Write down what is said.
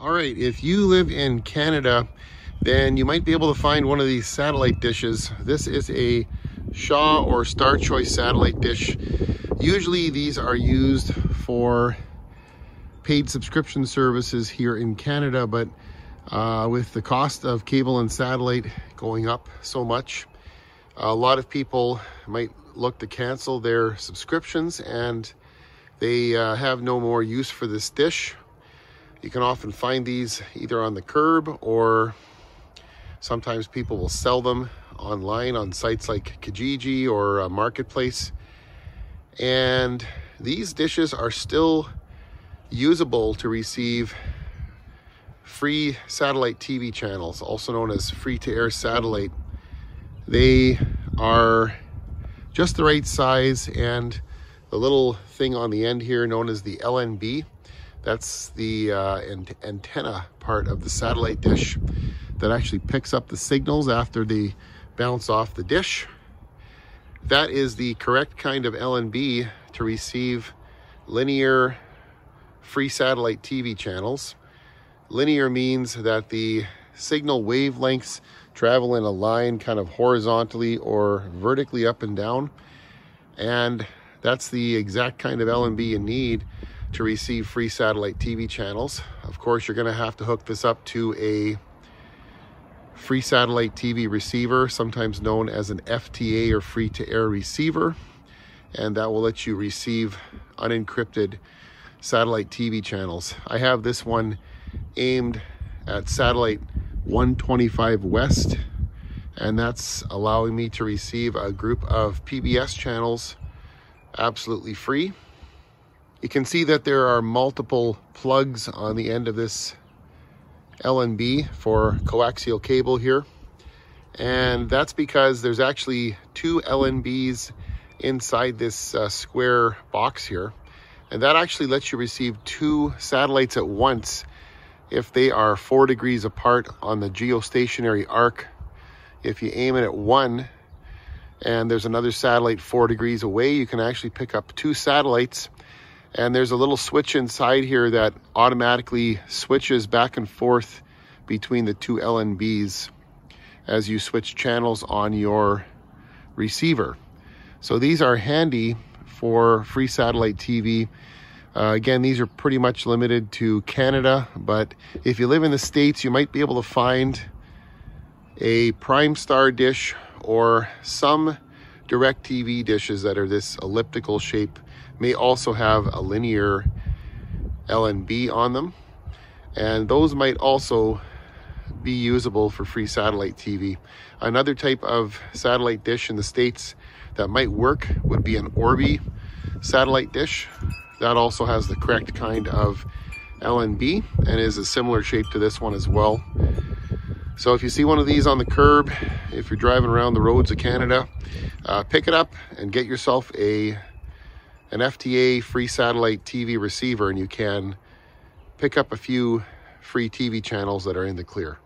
All right, if you live in Canada, then you might be able to find one of these satellite dishes. This is a Shaw or Star Choice satellite dish. Usually these are used for paid subscription services here in Canada, but with the cost of cable and satellite going up so much, a lot of people might look to cancel their subscriptions and they have no more use for this dish. You can often find these either on the curb, or sometimes people will sell them online on sites like Kijiji or Marketplace. And these dishes are still usable to receive free satellite TV channels, also known as free-to-air satellite. They are just the right size, and the little thing on the end here known as the LNB, that's the antenna part of the satellite dish that actually picks up the signals after they bounce off the dish. That is the correct kind of LNB to receive linear free satellite TV channels. Linear means that the signal wavelengths travel in a line kind of horizontally or vertically up and down. And that's the exact kind of LNB you need to receive free satellite TV channels. Of course, you're going to have to hook this up to a free satellite TV receiver, sometimes known as an FTA or free-to-air receiver, and that will let you receive unencrypted satellite TV channels. I have this one aimed at satellite 125 West, and that's allowing me to receive a group of PBS channels absolutely free. You can see that there are multiple plugs on the end of this LNB for coaxial cable here, and that's because there's actually two LNBs inside this square box here, and that actually lets you receive two satellites at once if they are 4 degrees apart on the geostationary arc. If you aim it at one and there's another satellite 4 degrees away, you can actually pick up two satellites. And there's a little switch inside here that automatically switches back and forth between the two LNBs as you switch channels on your receiver. So these are handy for free satellite TV. Again, these are pretty much limited to Canada, but if you live in the States, you might be able to find a Prime Star dish or some DirecTV dishes that are this elliptical shape may also have a linear LNB on them, and those might also be usable for free satellite TV. Another type of satellite dish in the States that might work would be an Orbi satellite dish. That also has the correct kind of LNB and is a similar shape to this one as well. So if you see one of these on the curb, if you're driving around the roads of Canada, pick it up and get yourself an FTA free satellite TV receiver, and you can pick up a few free TV channels that are in the clear.